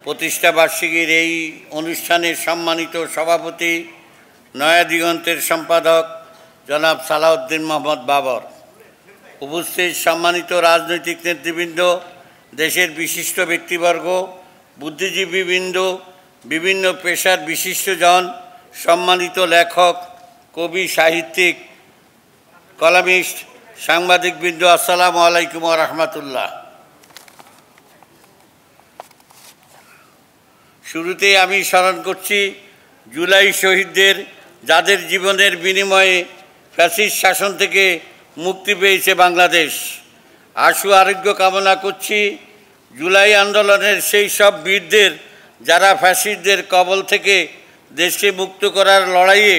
প্রতিষ্ঠা বার্ষিকীর এই অনুষ্ঠানের সম্মানিত সভাপতি নয়া দিগন্তের সম্পাদক জনাব সালাউদ্দিন মোহাম্মদ বাবর, উপস্থিত সম্মানিত রাজনৈতিক নেতৃবৃন্দ, দেশের বিশিষ্ট ব্যক্তিবর্গ, বুদ্ধিজীবীবৃন্দ, বিভিন্ন পেশার বিশিষ্টজন, সম্মানিত লেখক, কবি, সাহিত্যিক, কলামিস্ট, সাংবাদিকবৃন্দ, আসসালামু আলাইকুম ওয়া রাহমাতুল্লাহ। শুরুতেই আমি স্মরণ করছি জুলাই শহীদদের, যাদের জীবনের বিনিময়ে ফ্যাসিস্ট শাসন থেকে মুক্তি পেয়েছে বাংলাদেশ। আশু আরোগ্য কামনা করছি জুলাই আন্দোলনের সেই সব বীরদের, যারা ফ্যাসিস্টদের কবল থেকে দেশকে মুক্ত করার লড়াইয়ে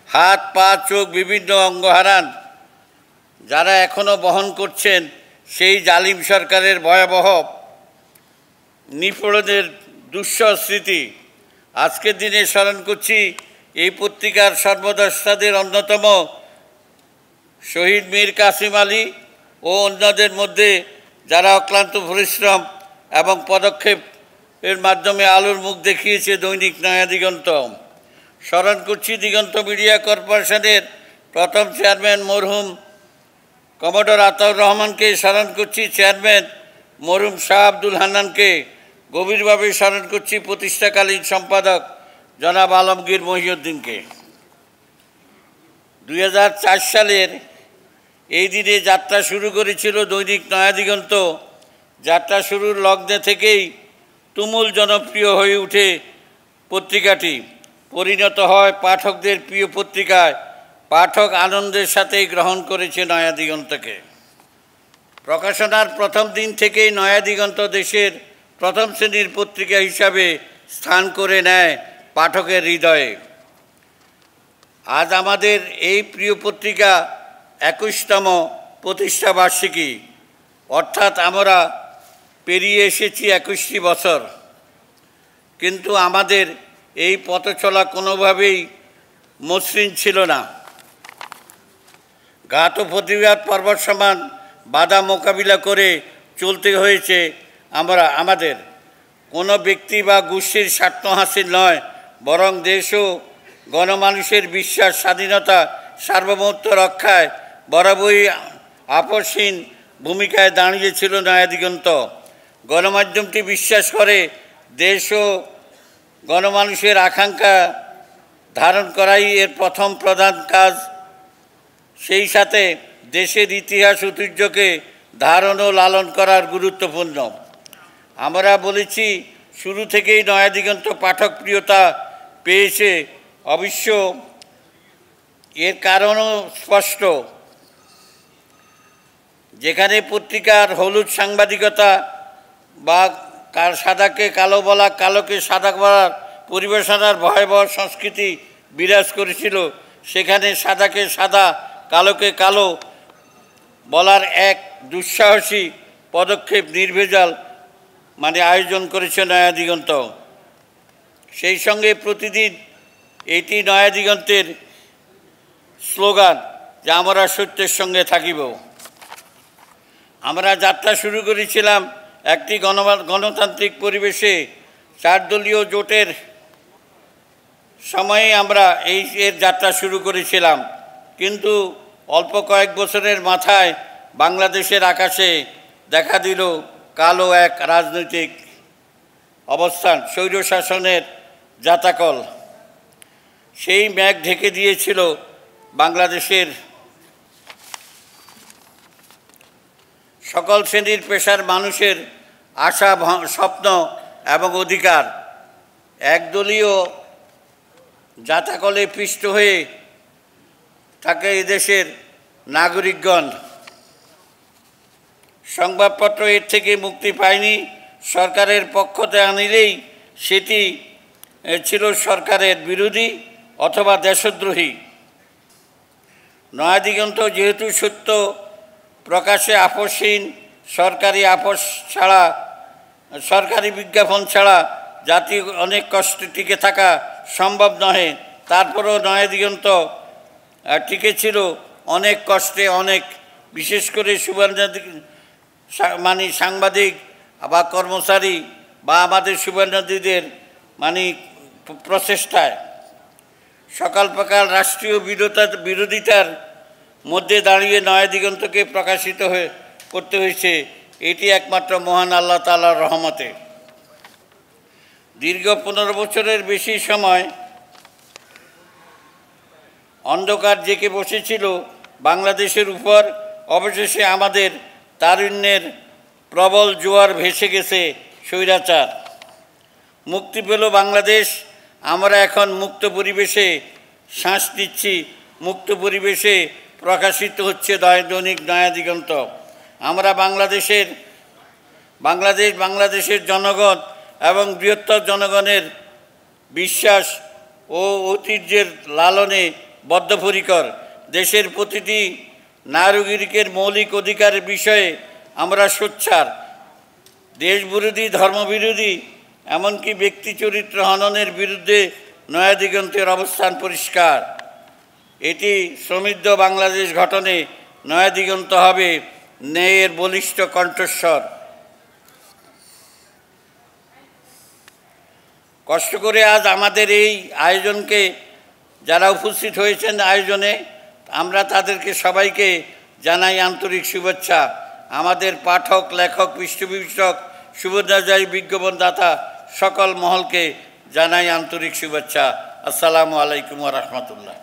হাত, পা, চোখ, বিভিন্ন অঙ্গ হারান, যারা এখনও বহন করছেন সেই জালিম সরকারের ভয়াবহ নিপীড়নের দুঃসহ স্মৃতি। আজকের দিনে স্মরণ করছি এই পত্রিকার সর্বদ্রষ্টাদের অন্যতম শহীদ মীর কাসিম আলী ও অন্যদের মধ্যে যারা অক্লান্ত পরিশ্রম এবং পদক্ষেপের মাধ্যমে আলোর মুখ দেখিয়েছে দৈনিক নয়া দিগন্ত। স্মরণ করছি দিগন্ত মিডিয়া কর্পোরেশনের প্রথম চেয়ারম্যান মরহুম কমোডর আতাউর রহমানকে, স্মরণ করছি চেয়ারম্যান মরহুম শাহ আব্দুল হান্নানকে, গভীরভাবে স্মরণ করছি প্রতিষ্ঠাকালীন সম্পাদক জনাব আলমগীর মহিউদ্দিনকে। 2004 সালের এই দিনে যাত্রা শুরু করেছিল দৈনিক নয়া দিগন্ত। যাত্রা শুরুর লগ্নে থেকেই তুমুল জনপ্রিয় হয়ে ওঠে পত্রিকাটি, পরিণত হয় পাঠকদের প্রিয় পত্রিকায়। পাঠক আনন্দের সাথেই গ্রহণ করেছে নয়া দিগন্তকে। প্রকাশনার প্রথম দিন থেকেই নয়া দিগন্ত দেশের প্রথম শ্রেণীর পত্রিকা হিসাবে স্থান করে নেয় পাঠকের হৃদয়ে। আজ আমাদের এই প্রিয় পত্রিকা 21তম প্রতিষ্ঠা বার্ষিকী, অর্থাৎ আমরা পেরিয়ে এসেছি 21টি বছর। কিন্তু আমাদের এই পথ চলা কোনোভাবেই মসৃণ ছিল না। ঘাত ও প্রতিঘাত পর্বত সমান বাধা মোকাবিলা করে চলতে হয়েছে আমাদের। কোনো ব্যক্তি বা গোষ্ঠীর স্বার্থ হাসিল নয়, বরং দেশ ও গণমানুষের বিশ্বাস, স্বাধীনতা, সার্বভৌমত্ব রক্ষায় বরাবরই আপসহীন ভূমিকায় দাঁড়িয়েছিল নয়া দিগন্ত। গণমাধ্যমটি বিশ্বাস করে দেশ ও গণমানুষের আকাঙ্ক্ষা ধারণ করাই এর প্রথম প্রধান কাজ। সেই সাথে দেশের ইতিহাস ঐতিহ্যকে ধারণ ও লালন করার গুরুত্বপূর্ণ। আমরা বলেছি শুরু থেকেই নয়া দিগন্ত পাঠক প্রিয়তা পেয়েছে। অবশ্য এর কারণও স্পষ্ট। যেখানে পত্রিকার হলুদ সাংবাদিকতা বা সাদাকে কালো বলা, কালোকে সাদা বলার পরিবেশনার ভয়াবহ সংস্কৃতি বিরাজ করেছিল, সেখানে সাদাকে সাদা, কালোকে কালো বলার এক দুঃসাহসী পদক্ষেপ নির্ভেজাল আয়োজন করেছে নয়া দিগন্ত। সেই সঙ্গে প্রতিদিন এটি নয়া দিগন্তের স্লোগান যে আমরা সত্যের সঙ্গে থাকিব। আমরা যাত্রা শুরু করেছিলাম একটি গণতান্ত্রিক পরিবেশে। 4 দলীয় জোটের সময়ে আমরা এর যাত্রা শুরু করেছিলাম। কিন্তু অল্প কয়েক বছরের মাথায় বাংলাদেশের আকাশে দেখা দিল কালো এক রাজনৈতিক অবস্থান, স্বৈরশাসনের জাতাকল। সেই মেঘ ঢেকে দিয়েছিল বাংলাদেশের সকল শ্রেণীর পেশার মানুষের আশা, স্বপ্ন এবং অধিকার। একদলীয় জাতাকলে পিষ্ট হয়ে থাকে এদেশের নাগরিকগণ। সংবাদপত্র এর থেকে মুক্তি পায়নি। সরকারের পক্ষতে আনিলেই সেটি ছিল সরকারের বিরোধী অথবা দেশদ্রোহী। নয়া দিগন্ত যেহেতু সত্য প্রকাশে আপসহীন, সরকারি বিজ্ঞাপন ছাড়া জাতি অনেক কষ্টে টিকে থাকা সম্ভব নহে, তারপরেও নয়া দিগন্ত টিকেছিল অনেক কষ্টে। অনেক, বিশেষ করে সাংবাদিক বা কর্মচারী বা আমাদের শুভানন্দীদের মানে প্রচেষ্টায় সকাল সকাল রাষ্ট্রীয় বিরোধিতার মধ্যে দাঁড়িয়ে নয়া দিগন্তকে প্রকাশিত করতে হয়েছে। এটি একমাত্র মহান আল্লাহ তাআলার রহমতে। দীর্ঘ 15 বছরের বেশি সময় অন্ধকার জেঁকে বসেছিল বাংলাদেশের উপর। অবশেষে আমাদের তারুণ্যের প্রবল জোয়ার ভেসে গেছে স্বৈরাচার। মুক্তি পেল বাংলাদেশ। আমরা এখন মুক্ত পরিবেশে শ্বাস নিচ্ছি। মুক্ত পরিবেশে প্রকাশিত হচ্ছে দৈনিক নয়া দিগন্ত। আমরা বাংলাদেশের জনগণ এবং বৃহত্তর জনগণের বিশ্বাস ও ঐতিহ্যের লালনে বদ্ধপরিকর। দেশের প্রতিটি নাগরিকের মৌলিক অধিকারের বিষয়ে আমরা সোচ্চার। দেশবিরোধী, ধর্মবিরোধী, এমনকি ব্যক্তি চরিত্র হননের বিরুদ্ধে নয়া দিগন্তের অবস্থান পরিষ্কার। এটি সমৃদ্ধ বাংলাদেশ গঠনে নয়া দিগন্ত হবে ন্যায়ের বলিষ্ঠ কণ্ঠস্বর। কষ্ট করে আজ আমাদের এই আয়োজনকে যারা উপস্থিত হয়েছেন আয়োজনে, আমরা তাদেরকে সবাইকে জানাই আন্তরিক শুভেচ্ছা। আমাদের পাঠক, লেখক, পৃষ্ঠপোষক, শুভেচ্ছাদায়ী, বিজ্ঞাপনদাতা সকল মহলকে জানাই আন্তরিক শুভেচ্ছা। আসসালামু আলাইকুম ওয়া রাহমাতুল্লাহ।